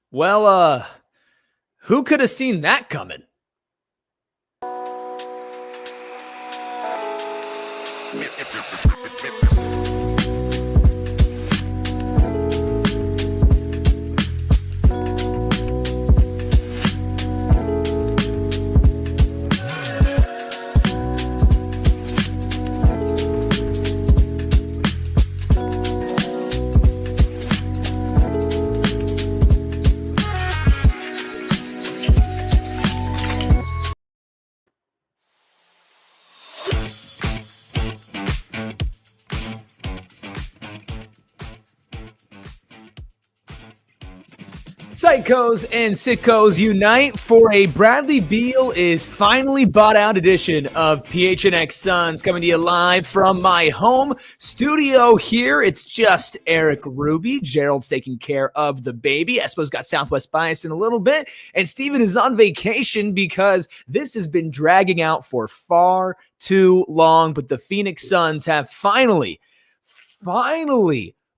Well, who could have seen that coming? Psychos and sickos unite for a Bradley Beal is finally bought out edition of PHNX Suns, coming to you live from my home studio here. It's just Eric Ruby. Gerald's taking care of the baby. Espo's got Southwest bias in a little bit, and Steven is on vacation because this has been dragging out for far too long. But the Phoenix Suns have finally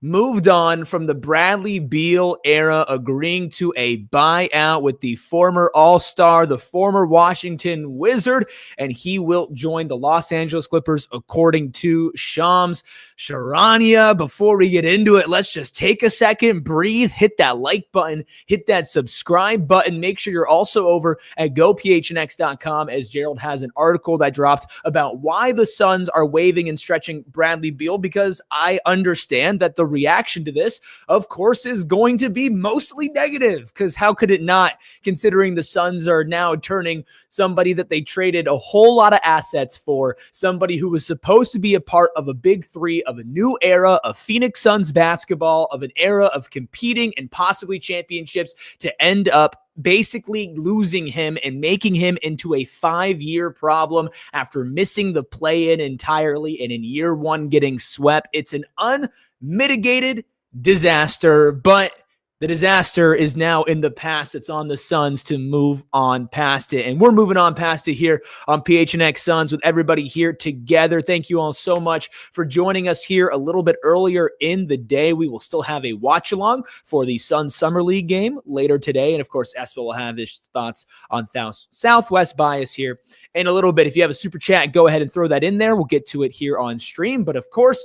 moved on from the Bradley Beal era, agreeing to a buyout with the former All-Star, the former Washington Wizard, and he will join the Los Angeles Clippers, according to Shams Charania. Before we get into it, let's just take a second, breathe, hit that like button, hit that subscribe button. Make sure you're also over at gophnx.com, as Gerald has an article that dropped about why the Suns are waiving and stretching Bradley Beal, because I understand that the reaction to this, of course, is going to be mostly negative, because how could it not, considering the Suns are now turning somebody that they traded a whole lot of assets for, somebody who was supposed to be a part of a big three, of a new era of Phoenix Suns basketball, of an era of competing and possibly championships, to end up basically losing him and making him into a 5-year problem after missing the play-in entirely, and in year one getting swept. It's an unmitigated disaster, but the disaster is now in the past. It's on the Suns to move on past it. And we're moving on past it here on PHNX Suns with everybody here together. Thank you all so much for joining us here a little bit earlier in the day. We will still have a watch along for the Suns Summer League game later today. And of course, Espo will have his thoughts on Southwest bias here in a little bit. If you have a super chat, go ahead and throw that in there. We'll get to it here on stream. But of course,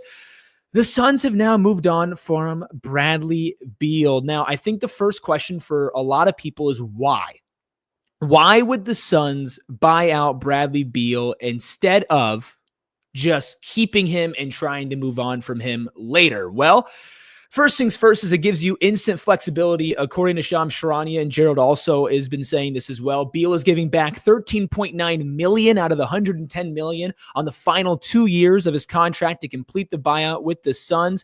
the Suns have now moved on from Bradley Beal. Now, I think the first question for a lot of people is why? Why would the Suns buy out Bradley Beal instead of just keeping him and trying to move on from him later? Well, first things first is it gives you instant flexibility, according to Shams Charania, and Gerald also has been saying this as well. Beal is giving back $13.9 million out of the $110 million on the final 2 years of his contract to complete the buyout with the Suns,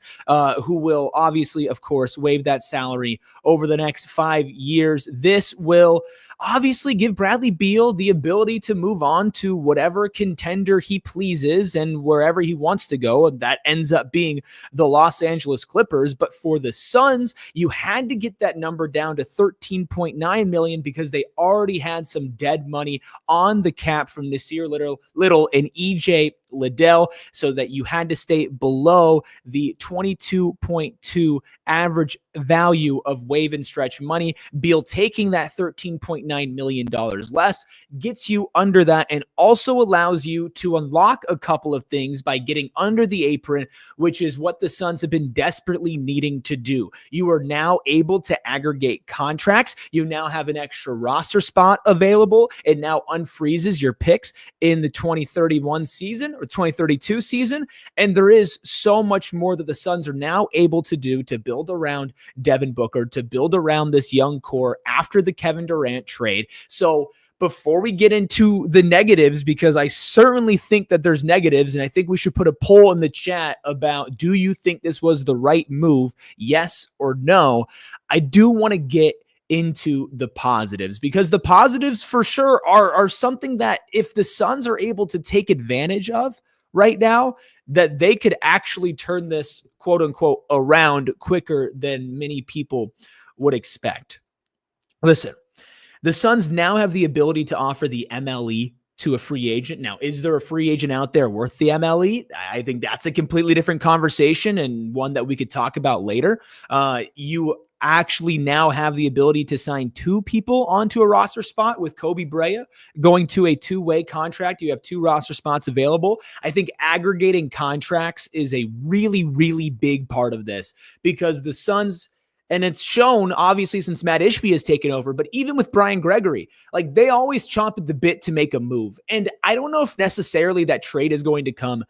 who will obviously, of course, waive that salary over the next 5 years. This will obviously give Bradley Beal the ability to move on to whatever contender he pleases and wherever he wants to go. That ends up being the Los Angeles Clippers. But for the Suns, you had to get that number down to $13.9 million because they already had some dead money on the cap from Nasir Little and EJ Liddell, so that you had to stay below the 22.2 average value of waive and stretch money. Beal taking that $13.9 million less gets you under that, and also allows you to unlock a couple of things by getting under the apron, which is what the Suns have been desperately needing to do. You are now able to aggregate contracts. You now have an extra roster spot available. It now unfreezes your picks in the 2031 season or 2032 season. And there is so much more that the Suns are now able to do to build around Devin Booker, to build around this young core after the Kevin Durant trade. So before we get into the negatives, because I certainly think that there's negatives, and I think we should put a poll in the chat about, do you think this was the right move? Yes or no? I do want to get into the positives, because the positives for sure are something that if the Suns are able to take advantage of right now, that they could actually turn this quote unquote around quicker than many people would expect. Listen, the Suns now have the ability to offer the MLE to a free agent. Now, is there a free agent out there worth the MLE? I think that's a completely different conversation, and one that we could talk about later. You actually now have the ability to sign two people onto a roster spot with Koby Brea going to a two-way contract. You have two roster spots available. I think aggregating contracts is a really, really big part of this because the Suns, and it's shown obviously since Matt Ishbia has taken over, but even with Brian Gregory, like they always chomp at the bit to make a move. And I don't know if necessarily that trade is going to come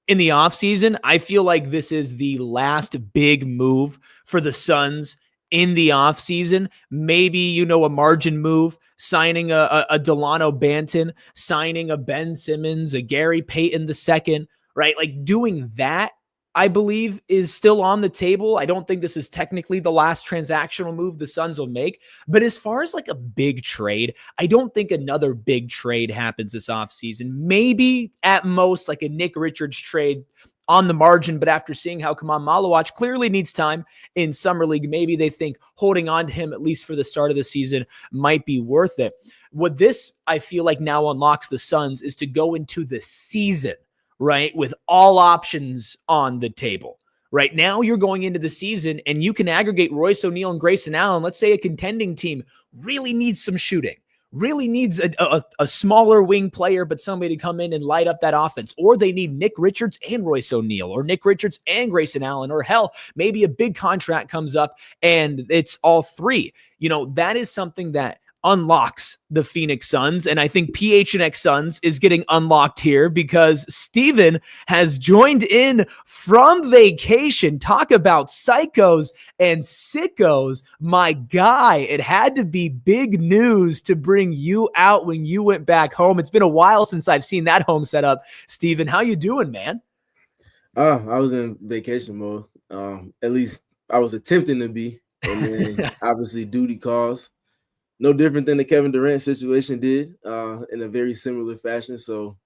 in the offseason. I feel like this is the last big move for the Suns in the offseason. Maybe, a margin move, signing a Delano Banton, signing a Ben Simmons, a Gary Payton II, right? Like doing that, I believe, is still on the table. I don't think this is technically the last transactional move the Suns will make. But as far as like a big trade, I don't think another big trade happens this offseason. Maybe at most like a Nick Richards trade on the margin, but after seeing how Khaman Malauch clearly needs time in Summer League, maybe they think holding on to him at least for the start of the season might be worth it. What this, I feel like, now unlocks the Suns is to go into the season, right, with all options on the table. Right now, you're going into the season and you can aggregate Royce O'Neal and Grayson Allen. Let's say a contending team really needs some shooting, really needs a smaller wing player, but somebody to come in and light up that offense. Or they need Nick Richards and Royce O'Neal, or Nick Richards and Grayson Allen, or hell, maybe a big contract comes up and it's all three. That is something that unlocks the Phoenix Suns. And I think PHNX Suns is getting unlocked here because Steven has joined in from vacation. Talk about psychos and sickos. My guy, it had to be big news to bring you out when you went back home. It's been a while since I've seen that home set up. Steven, how you doing, man? I was in vacation mode. At least I was attempting to be. And then obviously duty calls. No different than the Kevin Durant situation did, in a very similar fashion. So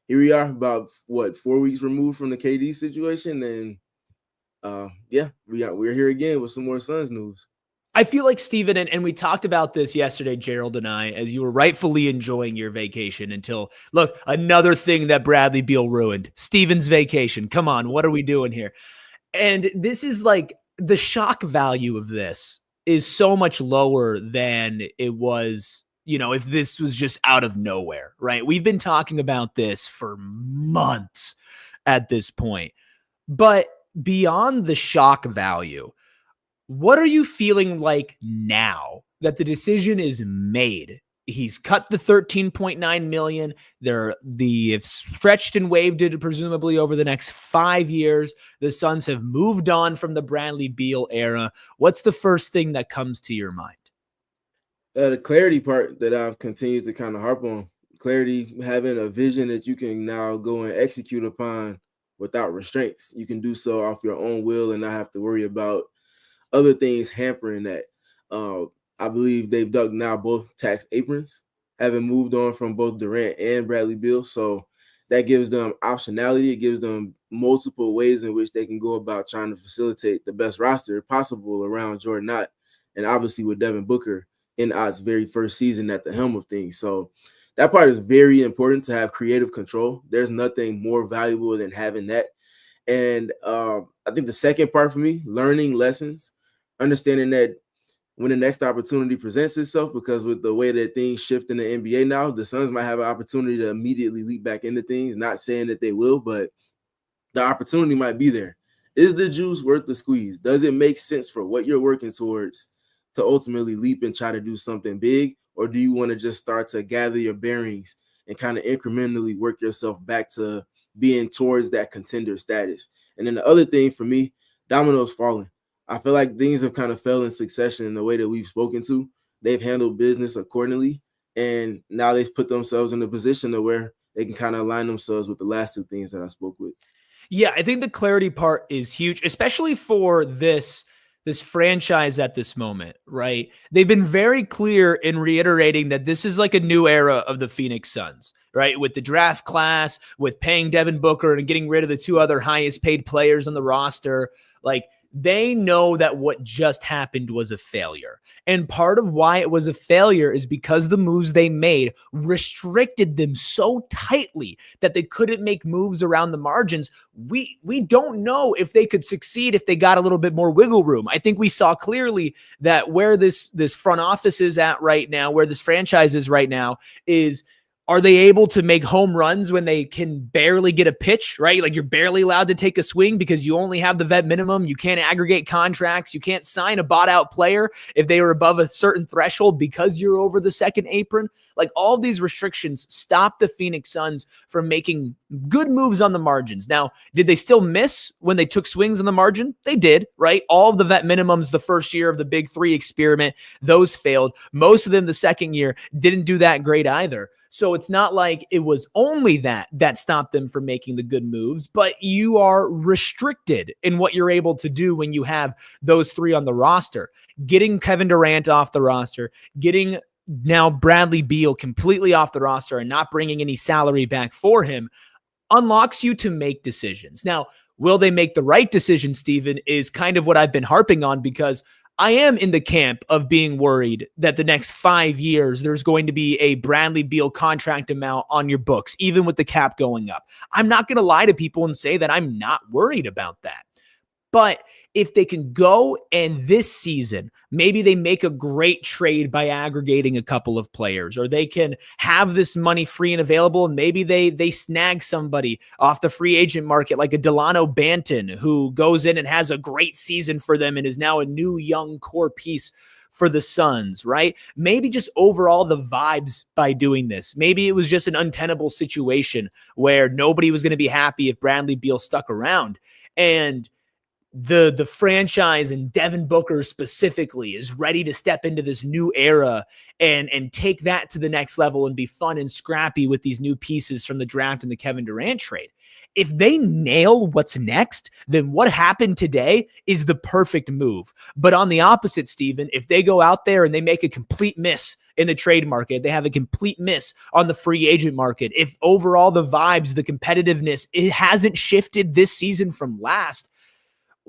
here we are, about 4 weeks removed from the KD situation, and we're here again with some more Suns news. I feel like, Steven, and we talked about this yesterday, Gerald and I, as you were rightfully enjoying your vacation until, look, another thing that Bradley Beal ruined, Steven's vacation. Come on, what are we doing here? And this is like the shock value of this is so much lower than it was, if this was just out of nowhere, right? We've been talking about this for months at this point. But beyond the shock value, what are you feeling like now that the decision is made? He's cut the $13.9 million. They've stretched and waived it presumably over the next 5 years. The Suns have moved on from the Bradley Beal era. What's the first thing that comes to your mind? The clarity part that I've continued to kind of harp on. Clarity, having a vision that you can now go and execute upon without restraints. You can do so off your own will and not have to worry about other things hampering that. I believe they've dug now both tax aprons, having moved on from both Durant and Bradley Beal. So that gives them optionality. It gives them multiple ways in which they can go about trying to facilitate the best roster possible around Jordan Ott, and obviously with Devin Booker in Ott's very first season at the helm of things. So that part is very important, to have creative control. There's nothing more valuable than having that. And I think the second part for me, learning lessons, understanding that when the next opportunity presents itself, because with the way that things shift in the NBA now, the Suns might have an opportunity to immediately leap back into things. Not saying that they will, but the opportunity might be there. Is the juice worth the squeeze? Does it make sense for what you're working towards to ultimately leap and try to do something big? Or do you want to just start to gather your bearings and kind of incrementally work yourself back to being towards that contender status? And then the other thing for me, dominoes falling. I feel like things have kind of fell in succession in the way that we've spoken to. They've handled business accordingly, and now they've put themselves in a position to where they can kind of align themselves with the last two things that I spoke with. Yeah, I think the clarity part is huge, especially for this franchise at this moment, right? They've been very clear in reiterating that this is like a new era of the Phoenix Suns, right? With the draft class, with paying Devin Booker and getting rid of the two other highest paid players on the roster. Like, They know that what just happened was a failure. And part of why it was a failure is because the moves they made restricted them so tightly that they couldn't make moves around the margins. We don't know if they could succeed if they got a little bit more wiggle room. I think we saw clearly that where this front office is at right now, where this franchise is right now, is are they able to make home runs when they can barely get a pitch, right? Like you're barely allowed to take a swing because you only have the vet minimum. You can't aggregate contracts. You can't sign a bought out player if they were above a certain threshold because you're over the second apron. Like all of these restrictions stop the Phoenix Suns from making good moves on the margins. Now, did they still miss when they took swings on the margin? They did, right? All of the vet minimums the first year of the Big Three experiment, those failed. Most of them the second year didn't do that great either. So it's not like it was only that stopped them from making the good moves, but you are restricted in what you're able to do when you have those three on the roster. Getting Kevin Durant off the roster, getting now Bradley Beal completely off the roster and not bringing any salary back for him unlocks you to make decisions. Now, will they make the right decision, Steven, is kind of what I've been harping on, because I am in the camp of being worried that the next 5 years, there's going to be a Bradley Beal contract amount on your books, even with the cap going up. I'm not going to lie to people and say that I'm not worried about that. But if they can go and this season, maybe they make a great trade by aggregating a couple of players, or they can have this money free and available, and maybe they snag somebody off the free agent market like a Delano Banton, who goes in and has a great season for them and is now a new young core piece for the Suns, right? Maybe just overall the vibes by doing this. Maybe it was just an untenable situation where nobody was going to be happy if Bradley Beal stuck around. And the franchise and Devin Booker specifically is ready to step into this new era and take that to the next level and be fun and scrappy with these new pieces from the draft and the Kevin Durant trade. If they nail what's next, then what happened today is the perfect move. But on the opposite, Steven, if they go out there and they make a complete miss in the trade market, they have a complete miss on the free agent market, if overall the vibes, the competitiveness, it hasn't shifted this season from last,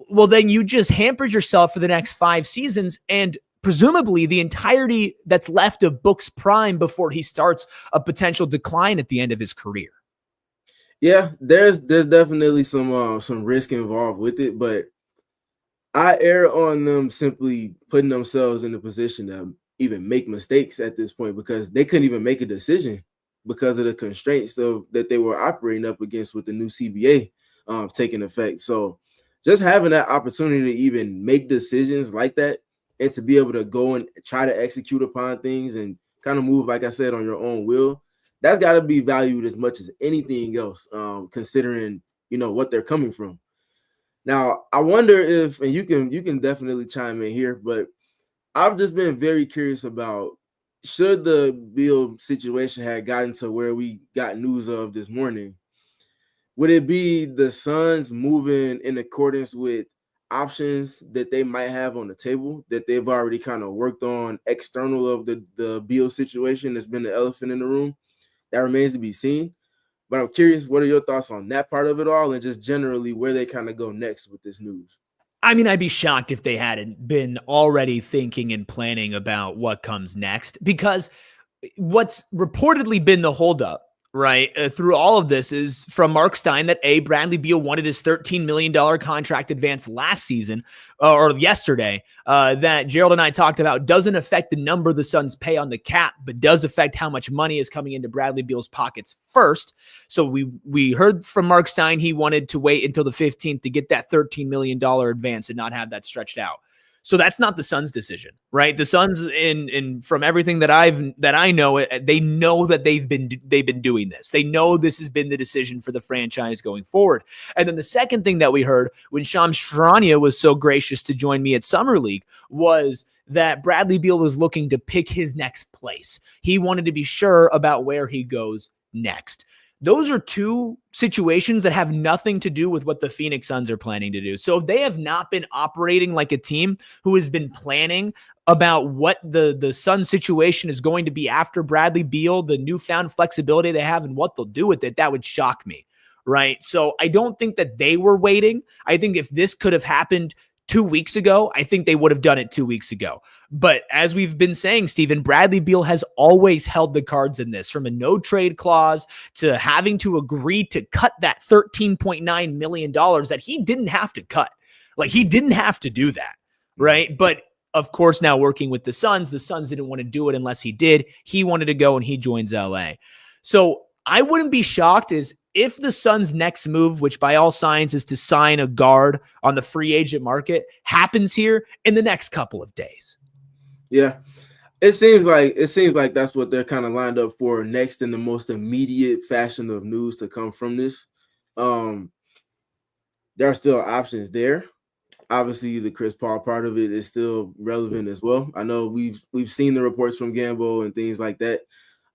well, then you just hampered yourself for the next 5 seasons and presumably the entirety that's left of Book's prime before he starts a potential decline at the end of his career. Yeah, there's definitely some risk involved with it, but I err on them simply putting themselves in the position to even make mistakes at this point, because they couldn't even make a decision because of the constraints that they were operating up against with the new CBA taking effect. So just having that opportunity to even make decisions like that and to be able to go and try to execute upon things and kind of move, like I said, on your own will, that's got to be valued as much as anything else, considering, what they're coming from. Now, I wonder if, and you can definitely chime in here, but I've just been very curious about, should the Beal situation have gotten to where we got news of this morning, would it be the Suns moving in accordance with options that they might have on the table that they've already kind of worked on external of the Beal situation that's been the elephant in the room? That remains to be seen. But I'm curious, what are your thoughts on that part of it all and just generally where they kind of go next with this news? I mean, I'd be shocked if they hadn't been already thinking and planning about what comes next, because what's reportedly been the holdup, right, through all of this is from Mark Stein that Bradley Beal wanted his $13 million contract advance last season or yesterday that Gerald and I talked about doesn't affect the number the Suns pay on the cap, but does affect how much money is coming into Bradley Beal's pockets first. So we heard from Mark Stein he wanted to wait until the 15th to get that $13 million advance and not have that stretched out. So that's not the Suns' decision, right? The Suns, in from everything that I know, they know that they've been doing this. They know this has been the decision for the franchise going forward. And then the second thing that we heard when Shams Charania was so gracious to join me at Summer League was that Bradley Beal was looking to pick his next place. He wanted to be sure about where he goes next. Those are two situations that have nothing to do with what the Phoenix Suns are planning to do. So they have not been operating like a team who has been planning about what the Suns situation is going to be after Bradley Beal, the newfound flexibility they have and what they'll do with it. That would shock me, right? So I don't think that they were waiting. I think if this could have happened 2 weeks ago, I think they would have done it 2 weeks ago. But as we've been saying, Steven, Bradley Beal has always held the cards in this, from a no trade clause to having to agree to cut that $13.9 million that he didn't have to cut. Like, he didn't have to do that, right? But of course, now working with the Suns didn't want to do it unless he did. He wanted to go and he joins LA. So I wouldn't be shocked if the Suns' next move, which by all signs is to sign a guard on the free agent market, happens here in the next couple of days. Yeah. It seems like that's what they're kind of lined up for next in the most immediate fashion of news to come from this. There are still options there. Obviously, the Chris Paul part of it is still relevant as well. I know we've seen the reports from Gambo and things like that.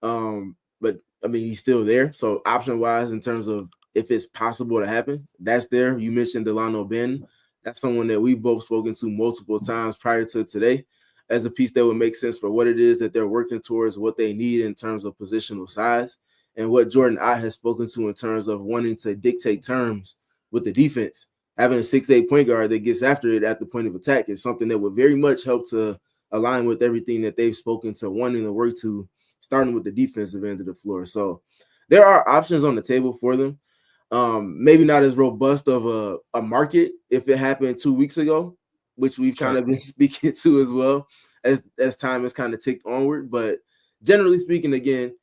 But I mean, he's still there. So option-wise, in terms of if it's possible to happen, that's there. You mentioned Delano Ben. That's someone that we've both spoken to multiple times prior to today as a piece that would make sense for what it is that they're working towards, what they need in terms of positional size, and what Jordan Ott has spoken to in terms of wanting to dictate terms with the defense. Having a 6'8" point guard that gets after it at the point of attack is something that would very much help to align with everything that they've spoken to wanting to work to, starting with the defensive end of the floor. So there are options on the table for them. Maybe not as robust of a market if it happened 2 weeks ago, which we've kind of been speaking to as well as time has kind of ticked onward. But generally speaking, again,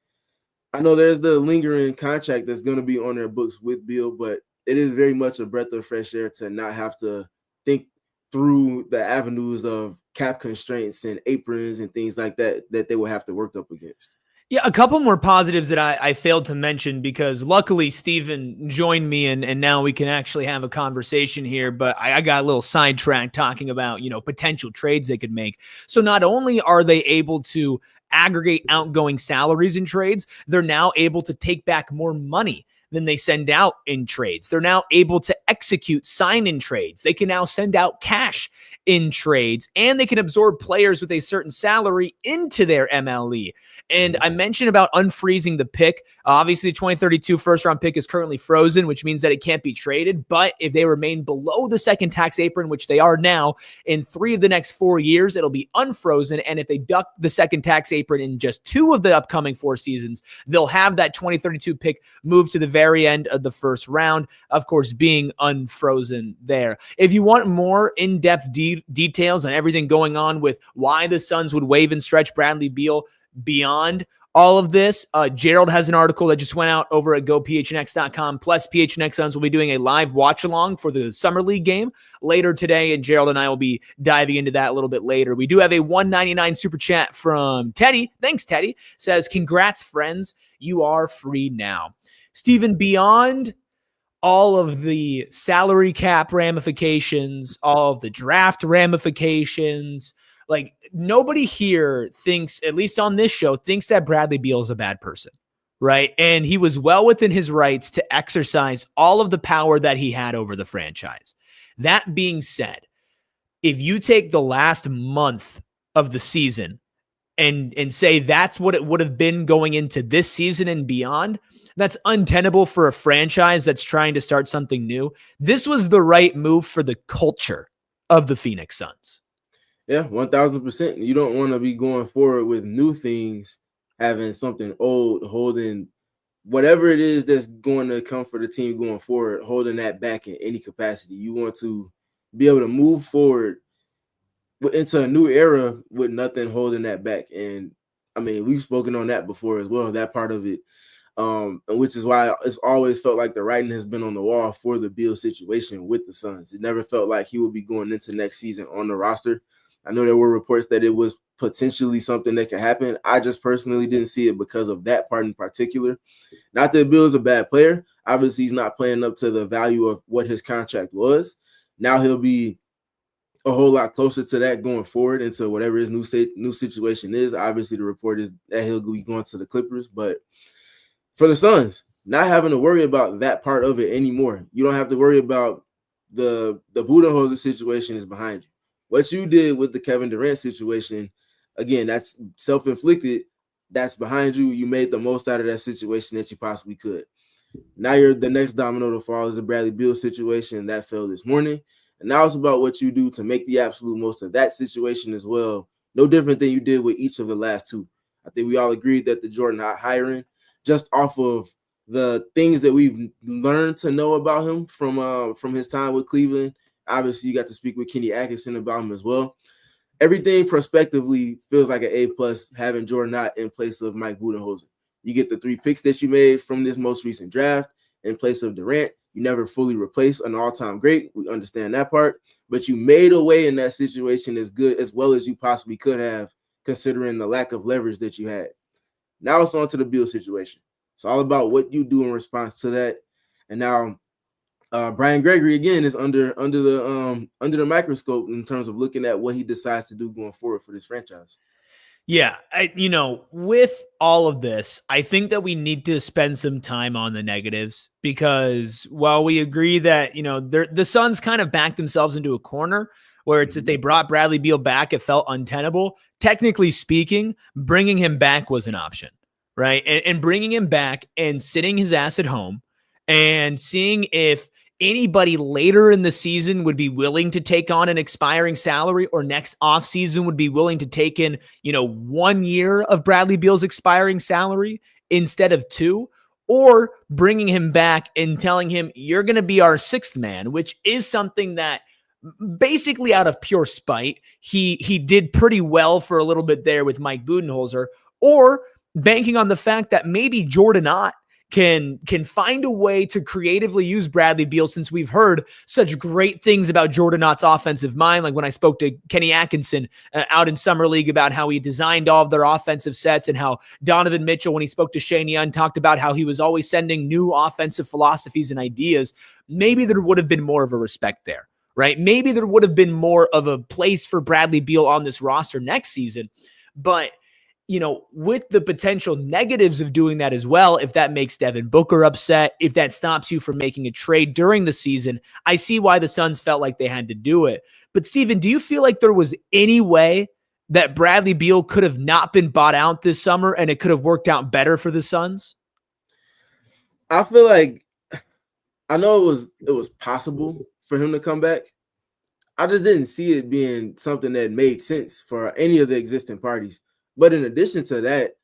I know there's the lingering contract that's going to be on their books with Beal, but it is very much a breath of fresh air to not have to think through the avenues of cap constraints and aprons and things like that they will have to work up against. Yeah, a couple more positives that I failed to mention, because luckily Steven joined me and now we can actually have a conversation here, but I got a little sidetracked talking about, potential trades they could make. So not only are they able to aggregate outgoing salaries in trades, they're now able to take back more money than they send out in trades. They're now able to execute sign-in trades. They can now send out cash in trades, and they can absorb players with a certain salary into their MLE. And I mentioned about unfreezing the pick. Obviously, the 2032 first-round pick is currently frozen, which means that it can't be traded. But if they remain below the second tax apron, which they are now, in 3 of the next 4 years, it'll be unfrozen. And if they duck the second tax apron in just 2 of the upcoming 4 seasons, they'll have that 2032 pick move to the very end of the first round, of course, being unfrozen there. If you want more in-depth details on everything going on with why the Suns would waive and stretch Bradley Beal beyond all of this, Gerald has an article that just went out over at gophnx.com. Plus, PHNX Suns will be doing a live watch-along for the Summer League game later today, and Gerald and I will be diving into that a little bit later. We do have a $1.99 super chat from Teddy. Thanks, Teddy. Says, congrats, friends. You are free now. Steven, beyond all of the salary cap ramifications, all of the draft ramifications, like, nobody here thinks, at least on this show, thinks that Bradley Beal is a bad person, right? And he was well within his rights to exercise all of the power that he had over the franchise. That being said, if you take the last month of the season and say that's what it would have been going into this season and beyond, that's untenable for a franchise that's trying to start something new. This was the right move for the culture of the Phoenix Suns. Yeah, 1,000%. You don't want to be going forward with new things, having something old, holding whatever it is that's going to come for the team going forward, holding that back in any capacity. You want to be able to move forward into a new era with nothing holding that back. And I mean, we've spoken on that before as well, that part of it. Which is why it's always felt like the writing has been on the wall for the Beal situation with the Suns. It never felt like he would be going into next season on the roster. I know there were reports that it was potentially something that could happen. I just personally didn't see it because of that part in particular. Not that Beal is a bad player. Obviously, he's not playing up to the value of what his contract was. Now he'll be a whole lot closer to that going forward into whatever his new situation is. Obviously, the report is that he'll be going to the Clippers, but for the Suns, not having to worry about that part of it anymore. You don't have to worry about the Budenholzer situation is behind you. What you did with the Kevin Durant situation, again, that's self-inflicted. That's behind you. You made the most out of that situation that you possibly could. Now the next domino to fall is the Bradley Beal situation. That fell this morning. And now it's about what you do to make the absolute most of that situation as well. No different than you did with each of the last two. I think we all agreed that the Jordan hiring, just off of the things that we've learned to know about him from his time with Cleveland. Obviously, you got to speak with Kenny Atkinson about him as well. Everything prospectively feels like an A+ having Jordan in place of Mike Budenholzer. You get the 3 picks that you made from this most recent draft in place of Durant. You never fully replace an all-time great. We understand that part. But you made a way in that situation as good as well as you possibly could have, considering the lack of leverage that you had. Now it's on to the Beal situation. It's all about what you do in response to that. And now Brian Gregory again is under the microscope in terms of looking at what he decides to do going forward for this franchise. Yeah, with all of this, I think that we need to spend some time on the negatives, because while we agree that, the Suns kind of backed themselves into a corner where it's if they brought Bradley Beal back, it felt untenable. Technically speaking, bringing him back was an option, right? And bringing him back and sitting his ass at home and seeing if anybody later in the season would be willing to take on an expiring salary, or next offseason would be willing to take in, 1 year of Bradley Beal's expiring salary instead of 2, or bringing him back and telling him you're going to be our 6th man, which is something that basically out of pure spite, he did pretty well for a little bit there with Mike Budenholzer, or banking on the fact that maybe Jordan Ott can find a way to creatively use Bradley Beal, since we've heard such great things about Jordan Ott's offensive mind. Like when I spoke to Kenny Atkinson out in Summer League about how he designed all of their offensive sets, and how Donovan Mitchell, when he spoke to Shane Young, talked about how he was always sending new offensive philosophies and ideas. Maybe there would have been more of a respect there, right? Maybe there would have been more of a place for Bradley Beal on this roster next season. But with the potential negatives of doing that as well, if that makes Devin Booker upset, if that stops you from making a trade during the season, I see why the Suns felt like they had to do it. But Steven, do you feel like there was any way that Bradley Beal could have not been bought out this summer and it could have worked out better for the Suns? I feel like, I know it was possible for him to come back. I just didn't see it being something that made sense for any of the existing parties. But in addition to that,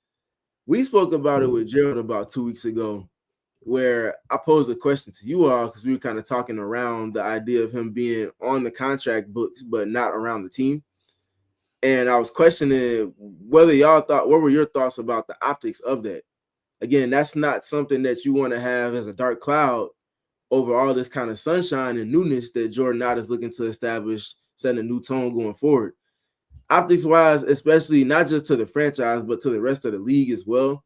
we spoke about it with Gerald about 2 weeks ago, where I posed a question to you all because we were kind of talking around the idea of him being on the contract books but not around the team. And I was questioning what were your thoughts about the optics of that? Again, that's not something that you want to have as a dark cloud over all this kind of sunshine and newness that Jordan Ott is looking to establish, setting a new tone going forward. Optics-wise, especially not just to the franchise, but to the rest of the league as well,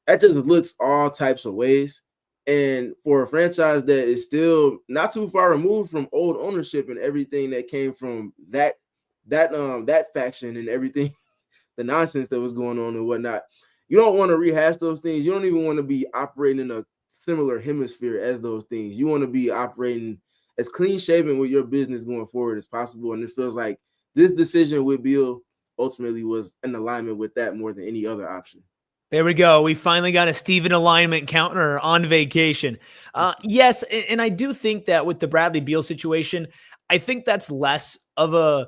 that just looks all types of ways. And for a franchise that is still not too far removed from old ownership and everything that came from that faction and everything, the nonsense that was going on and whatnot, you don't want to rehash those things. You don't even want to be operating in a similar hemisphere as those things. You want to be operating as clean-shaven with your business going forward as possible. And it feels like this decision with Beal ultimately was in alignment with that more than any other option. There we go. We finally got a Steven alignment counter on vacation. Yes, and I do think that with the Bradley Beal situation, I think that's less of a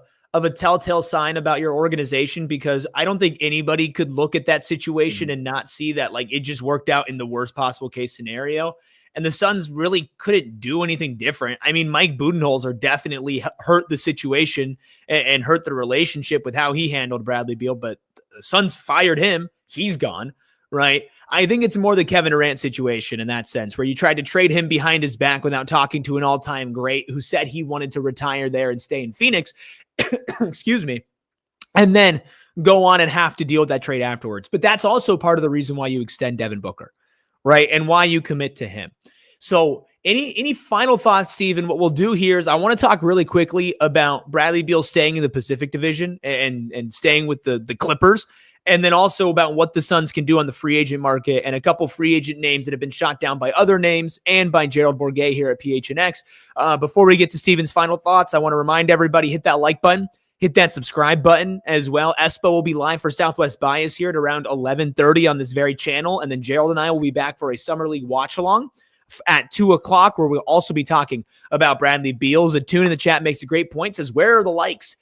telltale sign about your organization, because I don't think anybody could look at that situation and not see that like it just worked out in the worst possible case scenario. And the Suns really couldn't do anything different. I mean, Mike Budenholzer definitely hurt the situation and hurt the relationship with how he handled Bradley Beal, but the Suns fired him. He's gone, right? I think it's more the Kevin Durant situation in that sense, where you tried to trade him behind his back without talking to an all-time great who said he wanted to retire there and stay in Phoenix. Excuse me. And then go on and have to deal with that trade afterwards. But that's also part of the reason why you extend Devin Booker, right? And why you commit to him. So any final thoughts, Steven? What we'll do here is I want to talk really quickly about Bradley Beal staying in the Pacific Division and staying with the Clippers, and then also about what the Suns can do on the free agent market and a couple free agent names that have been shot down by other names and by Gerald Bourguet here at PHNX. Before we get to Steven's final thoughts, I want to remind everybody, hit that like button. Hit that subscribe button as well. Espo will be live for Southwest Bias here at around 11:30 on this very channel. And then Gerald and I will be back for a Summer League watch along at 2:00, where we'll also be talking about Bradley Beal. Zatun in the chat makes a great point, says, where are the likes?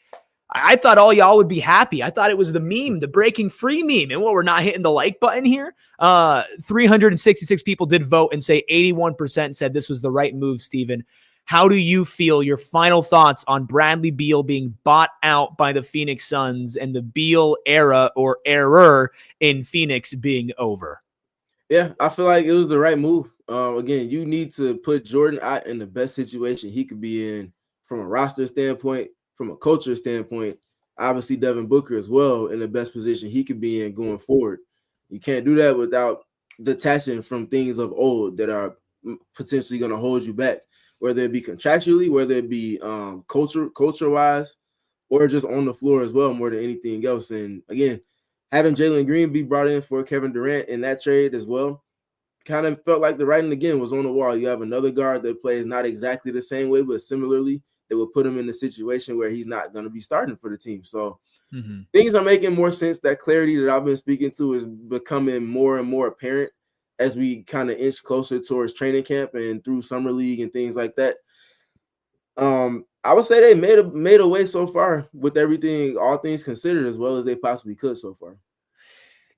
I thought all y'all would be happy. I thought it was the meme, the breaking free meme. And we're not hitting the like button here. 366 people did vote and say 81% said this was the right move, Steven. How do you feel? Your final thoughts on Bradley Beal being bought out by the Phoenix Suns and the Beal era or error in Phoenix being over? Yeah, I feel like it was the right move. Again, you need to put Jordan out in the best situation he could be in from a roster standpoint, from a culture standpoint. Obviously, Devin Booker as well in the best position he could be in going forward. You can't do that without detaching from things of old that are potentially going to hold you back, whether it be contractually, whether it be culture-wise, or just on the floor as well, more than anything else. And again, having Jalen Green be brought in for Kevin Durant in that trade as well kind of felt like the writing again was on the wall. You have another guard that plays not exactly the same way, but similarly, that would put him in a situation where he's not going to be starting for the team. So things are making more sense. That clarity that I've been speaking to is becoming more and more apparent as we kind of inch closer towards training camp and through summer league and things like that. I would say they made a way so far with everything, all things considered, as well as they possibly could so far.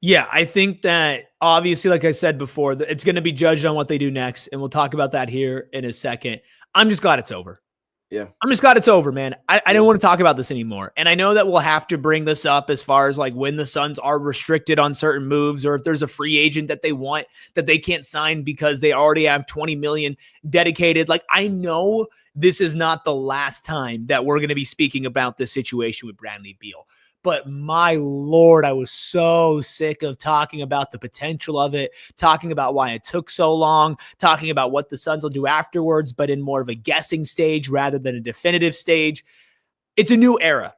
Yeah, I think that obviously, like I said before, it's going to be judged on what they do next, and we'll talk about that here in a second. I'm just glad it's over. Yeah. I'm just glad it's over, man. I don't want to talk about this anymore. And I know that we'll have to bring this up as far as like when the Suns are restricted on certain moves, or if there's a free agent that they want that they can't sign because they already have 20 million dedicated. Like, I know this is not the last time that we're going to be speaking about this situation with Bradley Beal. But my Lord, I was so sick of talking about the potential of it, talking about why it took so long, talking about what the Suns will do afterwards, but in more of a guessing stage rather than a definitive stage. It's a new era,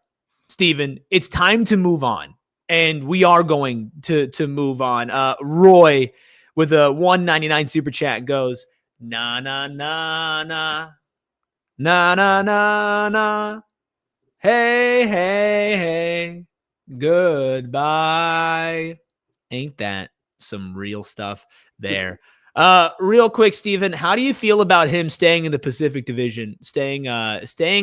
Steven. It's time to move on. And we are going to move on. Roy with a $1.99 super chat goes, na, na, na, na, na, na, na, na. Hey, hey, hey, goodbye. Ain't that some real stuff there? Real quick, Steven, how do you feel about him staying in the Pacific Division, staying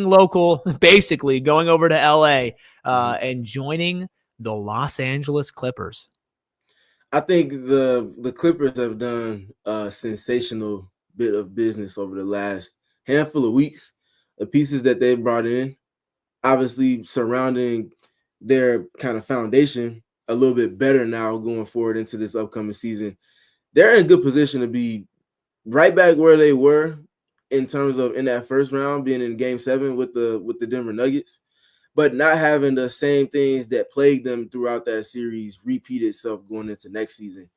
local, basically going over to LA, and joining the Los Angeles Clippers? I think the Clippers have done a sensational bit of business over the last handful of weeks. The pieces that they've brought in, obviously surrounding their kind of foundation a little bit better now going forward into this upcoming season. They're in a good position to be right back where they were in terms of in that first round, being in Game 7 with the Denver Nuggets, but not having the same things that plagued them throughout that series repeat itself going into next season.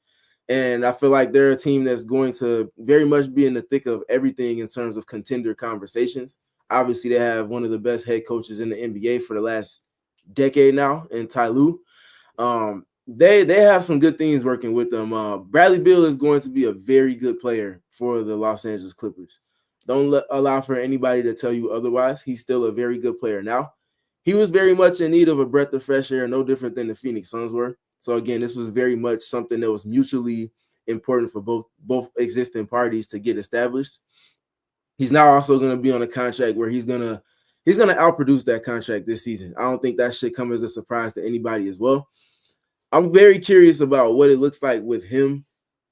And I feel like they're a team that's going to very much be in the thick of everything in terms of contender conversations. Obviously, they have one of the best head coaches in the NBA for the last decade now in Ty Lue. They have some good things working with them. Bradley Beal is going to be a very good player for the Los Angeles Clippers. Don't allow for anybody to tell you otherwise. He's still a very good player now. He was very much in need of a breath of fresh air, no different than the Phoenix Suns were. So, again, this was very much something that was mutually important for both existing parties to get established. He's now also going to be on a contract where he's going to outproduce that contract this season. I don't think that should come as a surprise to anybody as well. I'm very curious about what it looks like with him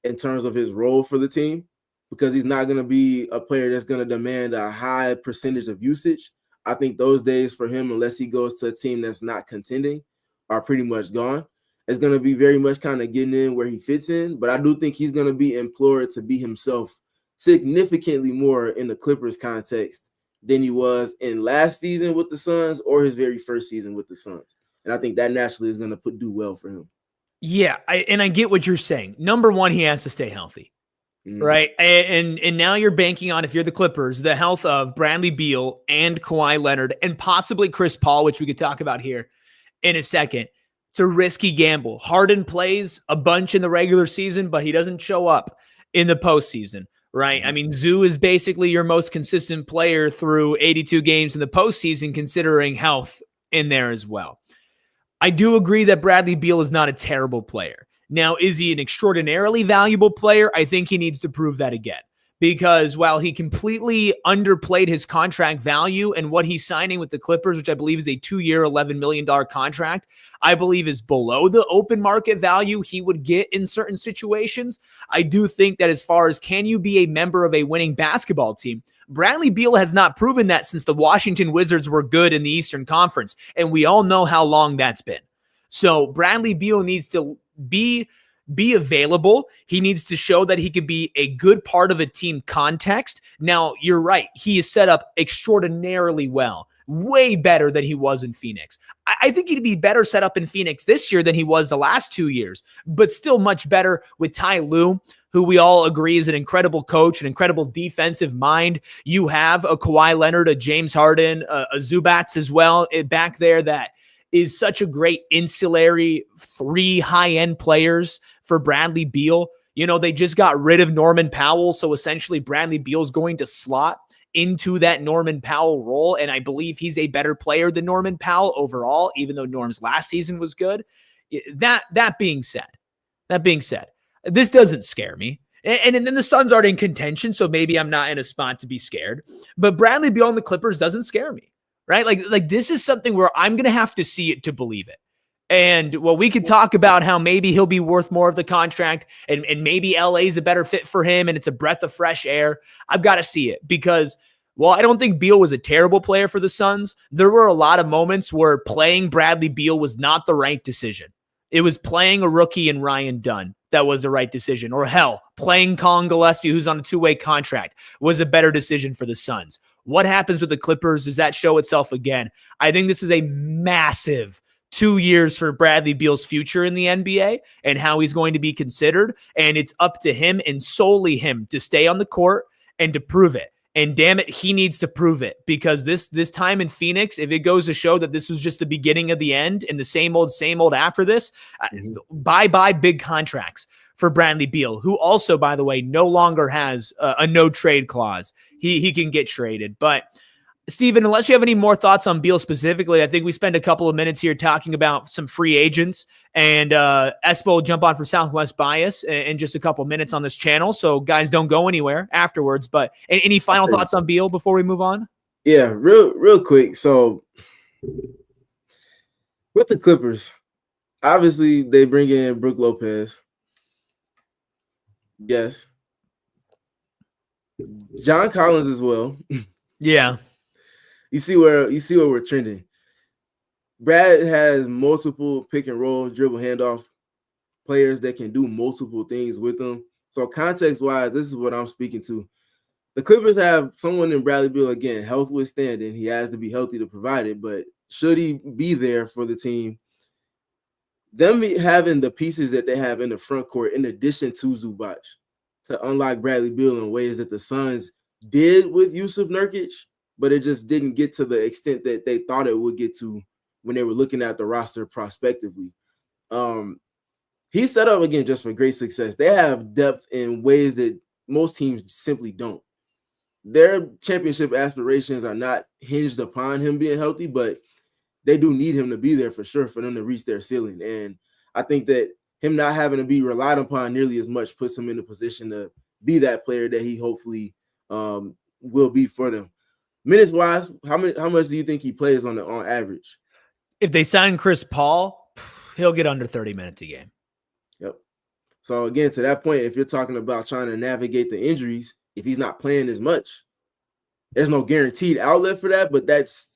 in terms of his role for the team, because he's not going to be a player that's going to demand a high percentage of usage. I think those days for him, unless he goes to a team that's not contending, are pretty much gone. It's going to be very much kind of getting in where he fits in, but I do think he's going to be implored to be himself significantly more in the Clippers context than he was in last season with the Suns or his very first season with the Suns. And I think that naturally is going to do well for him. Yeah, I get what you're saying. Number one, he has to stay healthy, right? And now you're banking on, if you're the Clippers, the health of Bradley Beal and Kawhi Leonard and possibly Chris Paul, which we could talk about here in a second. It's a risky gamble. Harden plays a bunch in the regular season, but he doesn't show up in the postseason. Right. I mean, Zoo is basically your most consistent player through 82 games in the postseason, considering health in there as well. I do agree that Bradley Beal is not a terrible player. Now, is he an extraordinarily valuable player? I think he needs to prove that again. because while he completely underplayed his contract value and what he's signing with the Clippers, which I believe is a 2-year, $11 million contract, I believe is below the open market value he would get in certain situations. I do think that as far as can you be a member of a winning basketball team, Bradley Beal has not proven that since the Washington Wizards were good in the Eastern Conference, and we all know how long that's been. So Bradley Beal needs to be available. He needs to show that he could be a good part of a team context. Now, you're right. He is set up extraordinarily well, way better than he was in Phoenix. I think he'd be better set up in Phoenix this year than he was the last 2 years, but still much better with Ty Lue, who we all agree is an incredible coach, an incredible defensive mind. You have a Kawhi Leonard, a James Harden, a Zubats as well back there that is such a great insulary 3 high-end players for Bradley Beal. You know, they just got rid of Norman Powell, so essentially Bradley Beal is going to slot into that Norman Powell role, and I believe he's a better player than Norman Powell overall, even though Norm's last season was good. That being said, this doesn't scare me. And then the Suns aren't in contention, so maybe I'm not in a spot to be scared. But Bradley Beal on the Clippers doesn't scare me. Right? Like this is something where I'm going to have to see it to believe it. And well, we could talk about how maybe he'll be worth more of the contract and maybe LA is a better fit for him and it's a breath of fresh air. I've got to see it because, well, I don't think Beal was a terrible player for the Suns. There were a lot of moments where playing Bradley Beal was not the right decision. It was playing a rookie in Ryan Dunn that was the right decision. Or hell, playing Colin Gillespie, who's on a 2-way contract, was a better decision for the Suns. What happens with the Clippers? Does that show itself again? I think this is a massive 2 years for Bradley Beal's future in the NBA and how he's going to be considered. And it's up to him and solely him to stay on the court and to prove it. And damn it, he needs to prove it because this time in Phoenix, if it goes to show that this was just the beginning of the end and the same old after this, bye-bye big contracts for Bradley Beal, who also, by the way, no longer has a no-trade clause. He can get traded. But, Steven, unless you have any more thoughts on Beal specifically, I think we spend a couple of minutes here talking about some free agents. And Espo will jump on for Southwest Bias in just a couple of minutes on this channel. So, guys, don't go anywhere afterwards. But any final thoughts on Beal before we move on? Yeah, real quick. So, with the Clippers, obviously they bring in Brook Lopez. Yes. John Collins as well. Yeah. You see where we're trending. Brad has multiple pick and roll, dribble handoff players that can do multiple things with them. So context-wise, this is what I'm speaking to. The Clippers have someone in Bradley Beal, again, health withstanding. He has to be healthy to provide it, but should he be there for the team, them having the pieces that they have in the front court, in addition to Zubac, to unlock Bradley Beal in ways that the Suns did with Yusuf Nurkic, but it just didn't get to the extent that they thought it would get to when they were looking at the roster prospectively. He's set up, again, just for great success. They have depth in ways that most teams simply don't. Their championship aspirations are not hinged upon him being healthy, but they do need him to be there for sure for them to reach their ceiling. And I think that him not having to be relied upon nearly as much puts him in a position to be that player that he hopefully will be for them. Minutes wise, how much do you think he plays on average? If they sign Chris Paul, he'll get under 30 minutes a game. Yep. So again, to that point, if you're talking about trying to navigate the injuries, if he's not playing as much, there's no guaranteed outlet for that, but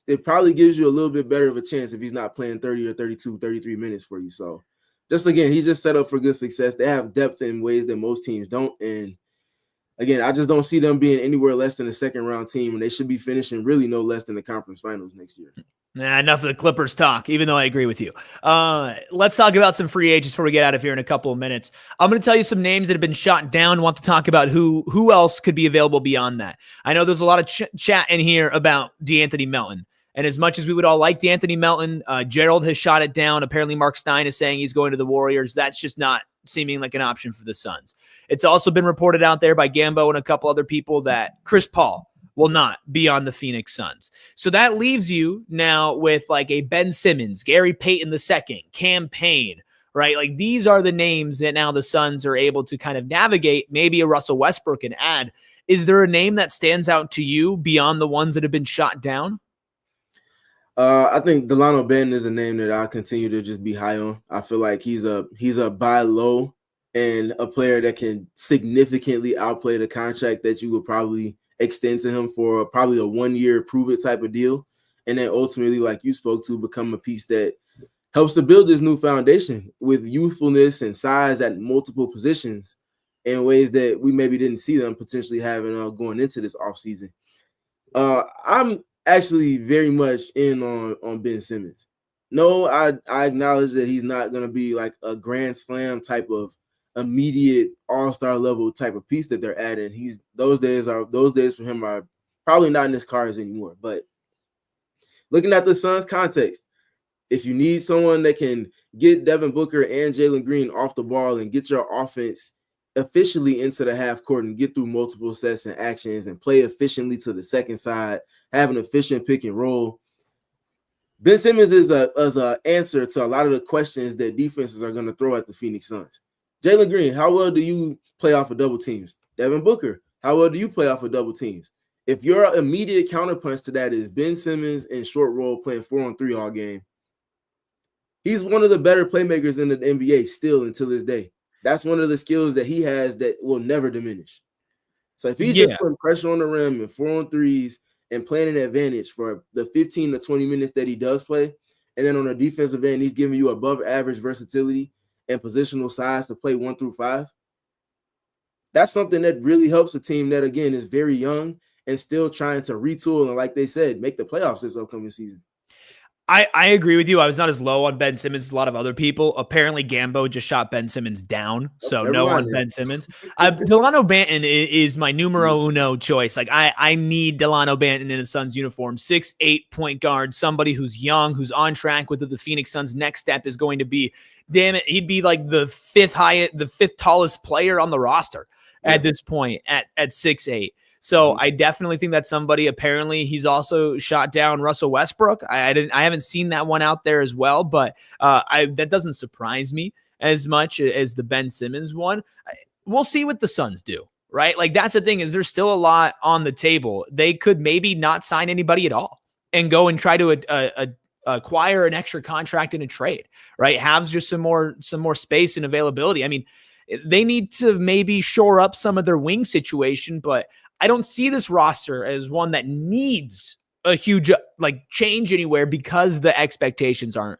it probably gives you a little bit better of a chance if he's not playing 30 or 32, 33 minutes for you. So just again, he's just set up for good success. They have depth in ways that most teams don't. And again, I just don't see them being anywhere less than a second-round team, and they should be finishing really no less than the conference finals next year. Nah, enough of the Clippers talk, even though I agree with you. Let's talk about some free agents before we get out of here in a couple of minutes. I'm going to tell you some names that have been shot down. Want to talk about who else could be available beyond that. I know there's a lot of chat in here about DeAnthony Melton. And as much as we would all like DeAnthony Melton, Gerald has shot it down. Apparently Mark Stein is saying he's going to the Warriors. That's just not seeming like an option for the Suns. It's also been reported out there by Gambo and a couple other people that Chris Paul will not be on the Phoenix Suns. So that leaves you now with like a Ben Simmons, Gary Payton II, Cam Payne, right? Like these are the names that now the Suns are able to kind of navigate. Maybe a Russell Westbrook can add Is there a name that stands out to you beyond the ones that have been shot down? I think Delano Banton is a name that I continue to just be high on. I feel like he's a buy low and a player that can significantly outplay the contract that you would probably extend to him for probably a 1-year prove it type of deal. And then ultimately, like you spoke to, become a piece that helps to build this new foundation with youthfulness and size at multiple positions in ways that we maybe didn't see them potentially having going into this offseason. I'm actually very much in on Ben Simmons. No, I acknowledge that he's not going to be like a grand slam type of immediate all-star level type of piece that they're adding. Those days for him are probably not in his cards anymore. But looking at the Suns context, if you need someone that can get Devin Booker and Jalen Green off the ball and get your offense efficiently into the half court and get through multiple sets and actions and play efficiently to the second side, have an efficient pick and roll, Ben Simmons is a answer to a lot of the questions that defenses are going to throw at the Phoenix Suns. Jalen Green, how well do you play off of double teams? Devin Booker, how well do you play off of double teams? If your immediate counterpunch to that is Ben Simmons in short roll playing 4-on-3 all game, he's one of the better playmakers in the NBA still until this day. That's one of the skills that he has that will never diminish. So if he's just putting pressure on the rim and 4-on-3s and playing an advantage for the 15 to 20 minutes that he does play, and then on the defensive end, he's giving you above average versatility and positional size to play 1 through 5, that's something that really helps a team that, again, is very young and still trying to retool and, like they said, make the playoffs this upcoming season. I agree with you. I was not as low on Ben Simmons as a lot of other people. Apparently, Gambo just shot Ben Simmons down, so no on Ben Simmons. Delano Banton is my numero uno choice. Like I need Delano Banton in a Suns uniform. 6'8" point guard, somebody who's young, who's on track with the Phoenix Suns' next step is going to be, damn it, he'd be like the fifth tallest player on the roster at this point at 6'8". So I definitely think that's somebody. Apparently, he's also shot down Russell Westbrook. I haven't seen that one out there as well, but that doesn't surprise me as much as the Ben Simmons one. We'll see what the Suns do, right? Like that's the thing, is there's still a lot on the table. They could maybe not sign anybody at all and go and try to acquire an extra contract in a trade, right? Have just some more space and availability. I mean, they need to maybe shore up some of their wing situation, but I don't see this roster as one that needs a huge change anywhere because the expectations aren't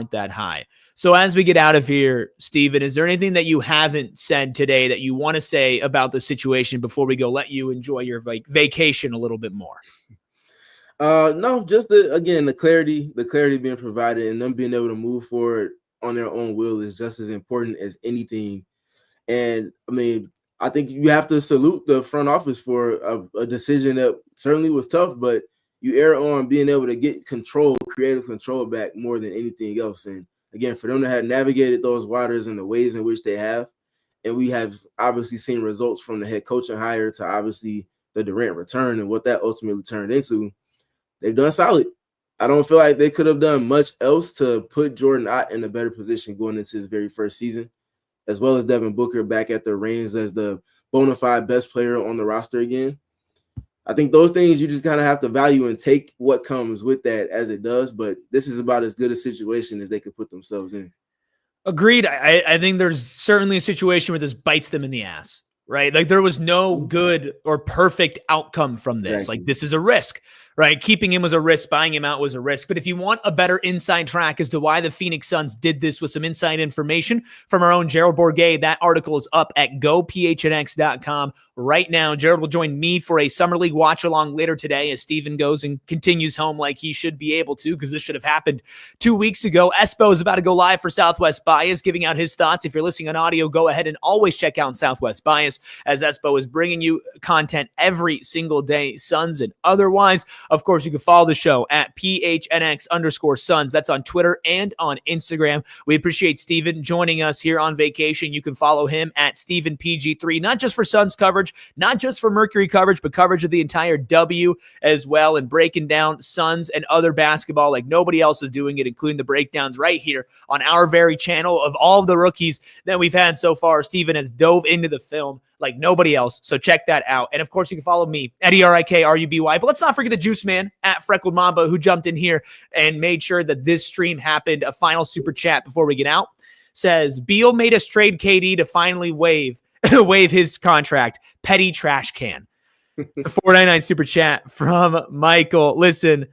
that high. So as we get out of here, Steven, is there anything that you haven't said today that you want to say about the situation before we go let you enjoy your vacation a little bit more? No, just the clarity being provided and them being able to move forward on their own will is just as important as anything. And I mean, I think you have to salute the front office for a decision that certainly was tough, but you err on being able to get creative control back more than anything else. And again, for them to have navigated those waters in the ways in which they have, and we have obviously seen results from the head coaching hire to obviously the Durant return and what that ultimately turned into, they've done solid. I don't feel like they could have done much else to put Jordan Ott in a better position going into his very first season, as well as Devin Booker back at the reins as the bona fide best player on the roster again. I think those things you just kind of have to value and take what comes with that as it does. But this is about as good a situation as they could put themselves in. Agreed. I think there's certainly a situation where this bites them in the ass, right? Like there was no good or perfect outcome from this. Exactly. Like this is a risk. Right? Keeping him was a risk. Buying him out was a risk. But if you want a better inside track as to why the Phoenix Suns did this with some inside information from our own Gerald Bourguet, that article is up at gophnx.com right now. Gerald will join me for a Summer League watch along later today as Steven goes and continues home like he should be able to, because this should have happened 2 weeks ago. Espo is about to go live for Southwest Bias, giving out his thoughts. If you're listening on audio, go ahead and always check out Southwest Bias as Espo is bringing you content every single day, Suns and otherwise. Of course, you can follow the show at PHNX_Suns. That's on Twitter and on Instagram. We appreciate Steven joining us here on vacation. You can follow him at StevenPG3, not just for Suns coverage, not just for Mercury coverage, but coverage of the entire W as well, and breaking down Suns and other basketball like nobody else is doing it, including the breakdowns right here on our very channel of all of the rookies that we've had so far. Steven has dove into the film like nobody else. So check that out. And of course, you can follow me at ERIKRUBY. But let's not forget the Juice Man at Freckled Mamba, who jumped in here and made sure that this stream happened. A final super chat before we get out says, Beal made us trade KD to finally waive his contract. Petty trash can. The 499 super chat from Michael. Listen,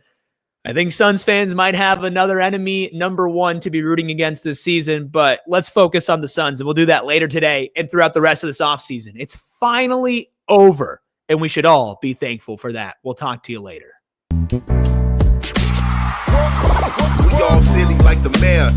I think Suns fans might have another enemy, number one, to be rooting against this season, but let's focus on the Suns, and we'll do that later today and throughout the rest of this offseason. It's finally over, and we should all be thankful for that. We'll talk to you later. We all silly like the mayor.